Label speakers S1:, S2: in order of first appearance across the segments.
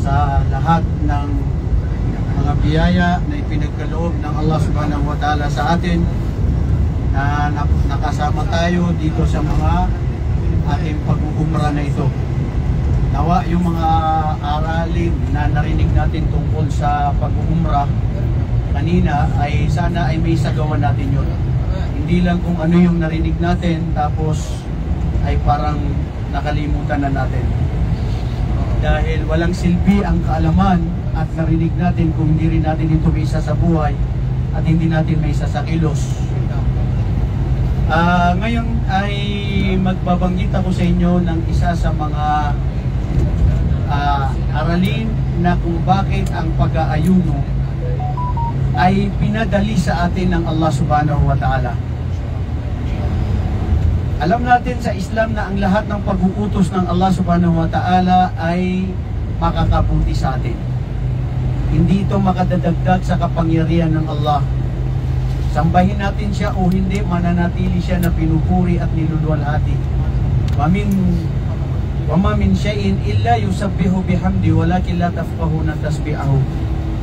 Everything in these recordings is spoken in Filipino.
S1: sa lahat ng mga biyaya na ipinagkaloob ng Allah subhanahu wa ta'ala sa atin, na nakasama tayo dito sa mga ating pag-uumra na ito. Nawa yung mga aralin na narinig natin tungkol sa pag-uumra kanina ay sana ay may sagawa natin yun. Hindi lang kung ano yung narinig natin tapos ay parang nakalimutan na natin. Dahil walang silbi ang kaalaman at narinig natin kung hindi rin natin ito may isa sa buhay at hindi natin may isa sa kilos. Ngayon ay magbabanggit ako sa inyo ng isa sa mga aralin na kung bakit ang pag-aayuno ay pinadali sa atin ng Allah subhanahu wa ta'ala. Alam natin sa Islam na ang lahat ng pag-uutos ng Allah subhanahu wa ta'ala ay makakabuti sa atin. Hindi ito makadadagdag sa kapangyarihan ng Allah. Sambahin natin siya o hindi, mananatili siya na pinupuri at niluluwalhati. Wama min shay'in illa yusabbihu bihamdi walakin la tafqahuna tasbihahu.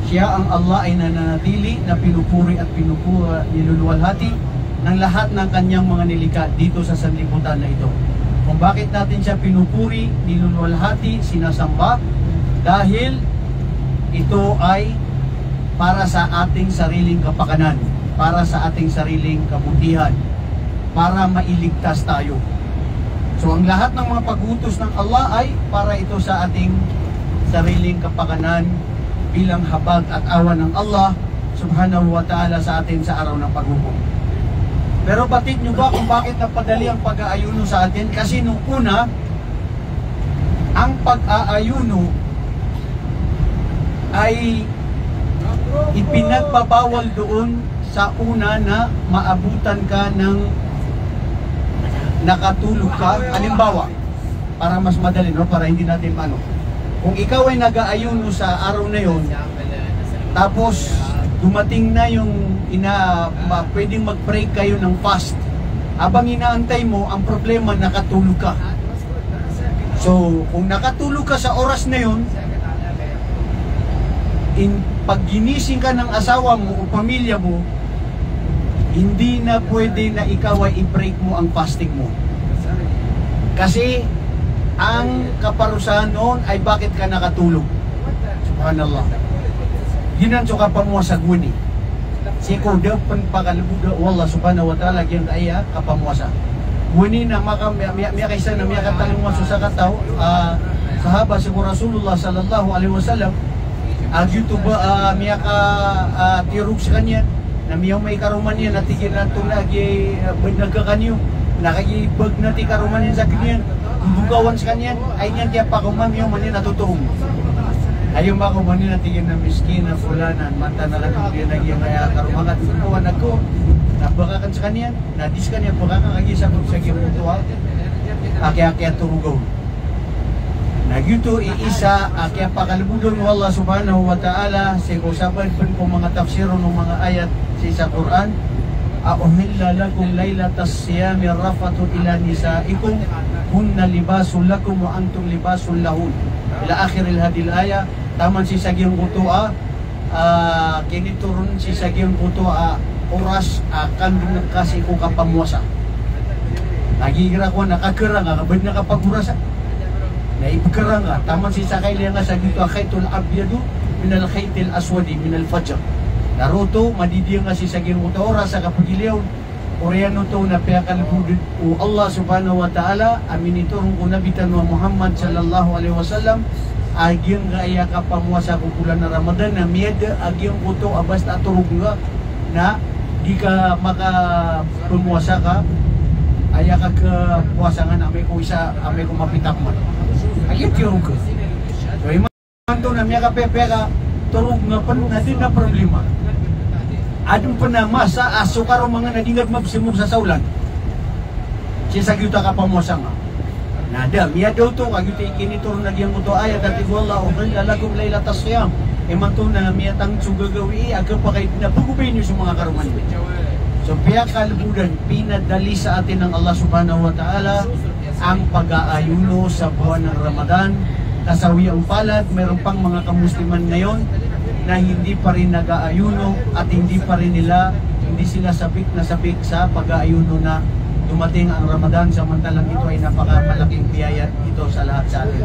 S1: Siya ang Allah ay nananatili na pinupuri at niluluwalhati ng lahat ng kanyang mga nilikha dito sa sanlibutan na ito. Kung bakit natin siya pinupuri, niluluwalhati, sinasamba, dahil ito ay para sa ating sariling kapakanan, para sa ating sariling kabutihan, para mailigtas tayo. So ang lahat ng mga pag-utos ng Allah ay para ito sa ating sariling kapakanan bilang habag at awan ng Allah subhanahu wa ta'ala sa atin sa araw ng paghukom. Pero batid nyo ba kung bakit napadali ang pag-aayuno sa atin? Kasi nung una, ang pag-aayuno ay ipinagbabawal doon sa una na maabutan ka ng nakatulog ka. Halimbawa, para mas madali, no? Para hindi natin kung ikaw ay nag-aayuno sa araw na yon, tapos dumating na yung pwedeng mag-break kayo ng fast, abang inaantay mo, ang problema nakatulog ka. So kung nakatulog ka sa oras na yon, pag ginising ka ng asawa mo o pamilya mo, hindi na pwede na ikaw ay i-break mo ang fasting mo. Kasi ang kaparusahan noon ay bakit ka nakatulog. Subhanallah. Ginan so ka pamuasa guni. Siko dapan pagalabuga wallah subhanahu wa ta'ala gyud aya kapamuasa. Guni na miya kaysa na miya katalong mo sa kataw sahaba si Rasulullah sallallahu alaihi wasallam agyuto ba miya ka tirug sa kanya na miyaw may karuman yan natigil na ito lagi nagkakanyo nakagibag na ti karuman yan sa kanyan bugawan sa kanyan ay niyan tiya pa kumam yung manin natutuong ayaw ba kumanin natigil na miskin na fulanan mata na lang yung nagyang kaya karuman at bugawan ako nabakakan sa kanyan nadis kanyan bakakan kagisabot sa kimutuwa aki-aki at turugaw nagyuto iisa kaya pakalbudon ng Allah subhanahu wa ta'ala sa kusaban po mga tafsiro ng mga ayat sa Quran. Uhilla lakum laylatas siyami rafatu ila nisaikum hunna libasul lakum wa antum libasul lahun ila akhiril hadil aya. Taman si sagyong kutua kiniturun si sagyong kutua oras akan kasi ko kapamuasa nagigira ko nakakira nga kabad nakapagurasa na ipagkara nga, taman si sakay liya nga sa dito khaytul abyadu minal khaytil aswadi minal fajr. Naruto, madidiya nga si saging utawra sa kapagiliw. Koreano to na piyakalbudid o Allah subhanahu wa ta'ala amin ito rung kunabitan wa Muhammad sallallahu alaihi wasallam agyang nga iya kapamuasa kung bulan na Ramadan na miyada agyang uto abas na turog nga na di ka makapumuasa ka aya ka puasa nga na may ko isa amay ko mapitak man ayun yung ko. So iman to na miya kapepeka turog nga pan natin na problema. Adong pa na masa aso karo mga nadingat mabsimog sa saulan. Siya sagyuta ka pamuasa nga. Nada, miya daw to kagyuta ikinituro nagyang mo to ayat at wallahu lalakum laylatas siyam. Iman to na miya tang sugagawi aga pa kay napugubay niyo sa mga karuman. So piya kalbudan pinadali sa atin ng Allah subhanahu wa ta'ala ang pag-aayuno sa buwan ng Ramadan nasawi ang palad. Meron pang mga kamusliman ngayon na hindi pa rin nag-aayuno at hindi sila sabik na sabik sa pag-aayuno na dumating ang Ramadan, samantalang ito ay napakamalaking biyaya ito sa lahat sa atin.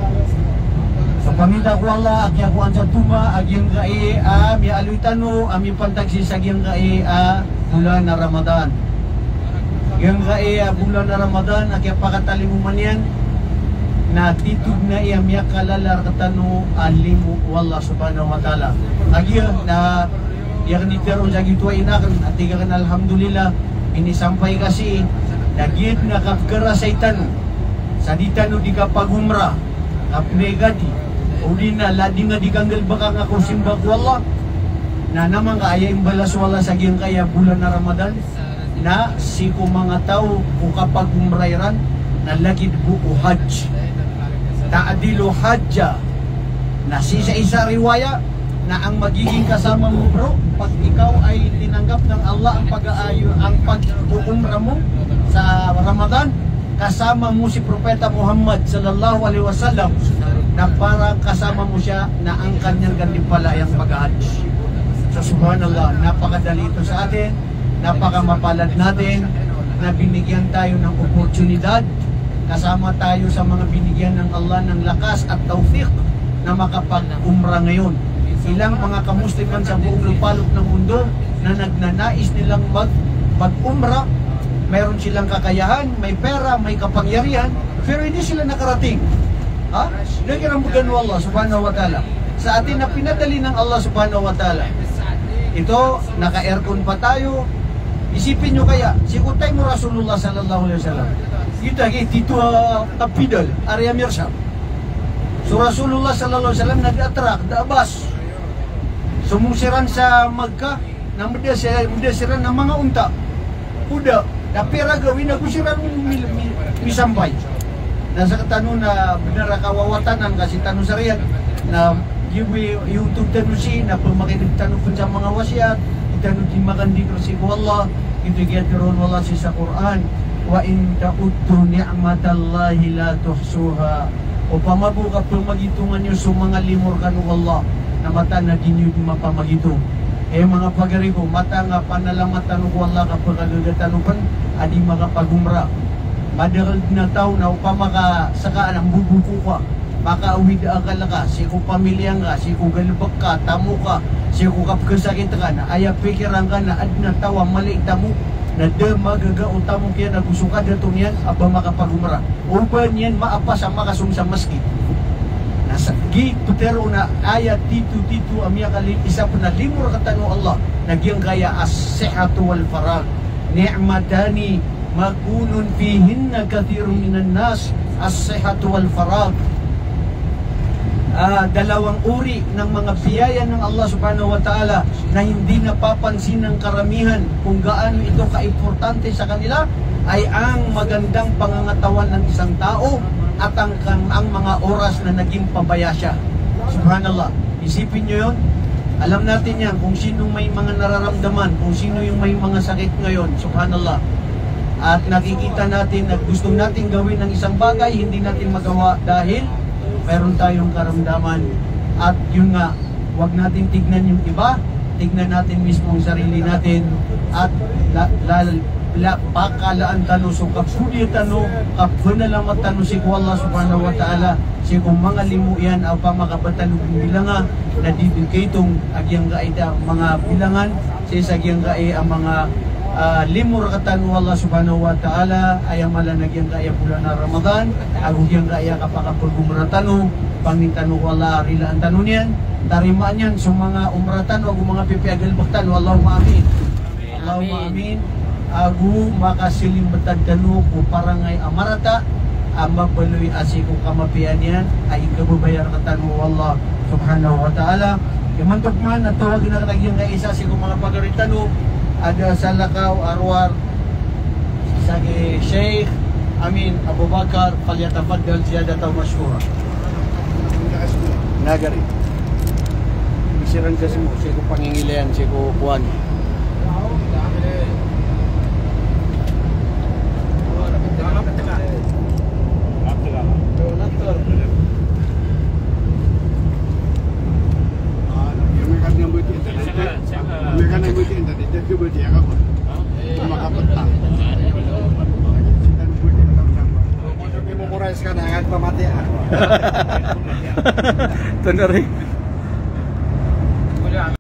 S1: So paminta ko Allah, agya ko sa tuma, agyang gai mi aluitano, ami pantagsi sa agyang gai bulan na Ramadan. Agyang gai bulan na Ramadan, agya pakatalimuman yan, na titug na iya miya kalalar katano alimu wallah subhanahu wa ta'ala. Agya na yang niteron sa gitwa inakan at tigakan alhamdulillah inisampay kasi nagid na kapkara sa itano sa ditano di kapagumra kapnegadi uli na ladi nga di kanggal baka nga kung simbag wallah na naman kaya imbalas wala sa giyang kaya bulan na Ramadan na si ko mga tao kung kapagumrayran na lagid buko hajj taadilu hajja na isa riwaya na ang magiging kasama mo bro pag ikaw ay tinanggap ng Allah ang pag-aayo ang pag-uumra mo sa Ramadan, kasama mo si Propeta Muhammad sallallahu alaihi wasallam na parang kasama mo siya na ang kanyang gantimpalayang pag-hajj. So subhanallah, napakadali ito sa atin, napakamapalad natin na binigyan tayo ng oportunidad, kasama tayo sa mga binigyan ng Allah ng lakas at tawfiq na makapag-umra ngayon. Ilang mga kamusliman sa buong lupalop ng mundo na nagnanais nilang mag-umra, mayroon silang kakayahan, may pera, may kapangyarihan, pero hindi sila nakarating. Ha? Nagirambugan mo Allah subhanahu wa ta'ala. Sa atin na pinadali ng Allah subhanahu wa ta'ala. Ito, naka-aircon pa tayo. Isipin nyo kaya, sikutay mo Rasulullah sallallahu alaihi wasallam. Kita dito kapidal, area Mirsab. So Rasulullah sallallahu alaihi wasallam nag-attract, daabas. Sumusiran sa Magka na mudasiran ng mga unta. Kuda, na pera gawin na kusiran misampay. Nasa katanong na benar kawawatanan kasi tanong sa riyan na YouTube tanong si na pamakinig tanong sa mga wasiat, itanong di makandi kasi ko Allah, ito giyatiron wala si sa Quran, wa in ta'uddu ni'matallahi la tuhsuha. O pamabu ka pamagitungan nyo sa mga limor kanu Allah na mata na dinyo di mapamagito. Mga pagari ko, mata nga panalamatan ko Allah kapag agagatanupan, adi makapagumra. Madagal na tao na upama ka saka ang bubuko ka, makauwid ang kalaka, si ko pamilya nga, si ko galubak ka, tamo ka, si ko kapkasakit ka na, aya pikiran ka na, adi na tawa, mali tamo, na de magagaon tamo kaya nagusuka dato niyan, aba makapagumra. Uban yan, maapas ang makasum sa maskit. Nasa pero na ayat titu amya kali isa pa na limur katano Allah nagyang kaya as-sihhatu wal farag ni'matani makunun fihinna kathirun minan nas as-sihhatu wal farag. Dalawang uri ng mga biyaya ng Allah subhanahu wa ta'ala na hindi napapansin ng karamihan kung gaano ito kaimportante sa kanila ay ang magandang pangangatawan ng isang tao at ang mga oras na naging pabaya siya. Subhanallah. Isipin nyo yun. Alam natin yan kung sino may mga nararamdaman, kung sino yung may mga sakit ngayon. Subhanallah. At nakikita natin na gusto natin gawin ng isang bagay, hindi natin magawa dahil mayroon tayong karamdaman. At yun nga, huwag natin tignan yung iba, tignan natin mismo ang sarili natin at bakalaan tano so kapudi tano kapfunalamat tano si Allah subhanahu wa ta'ala si kung mga limu yan o pa makabatalog bilanga na didikitong agyang gaida mga bilangan si sagyang gai ang mga limur katano Allah subhanahu wa ta'ala ay ang malanagyang gaya bulan na Ramadan agugyang gaya kapakapagumratano pangintano wala rilaan tano niyan tarimaan yan so mga umratan o mga pipiagal baktan Allahumma amin Allahumma amin. Agu makasiling betagdano ko parangay amarata ambang baloy asiko kamapian yan ay kababayar katan mo Allah subhanahu wa ta'ala imantok man at tawag na kagyang nga isa siko mga pagaritano ada sa lakaw arwar sa Sheikh Amin Abu Bakar falyatafaddal ziyadatan mashkura nagari isiran kasi mo siko pangingilian siko kuwan
S2: Kanang buti ang tadi, jadi buti ako po. Makapata. Hindi mo kurais ka na, agad pamati.
S3: Ito na rin.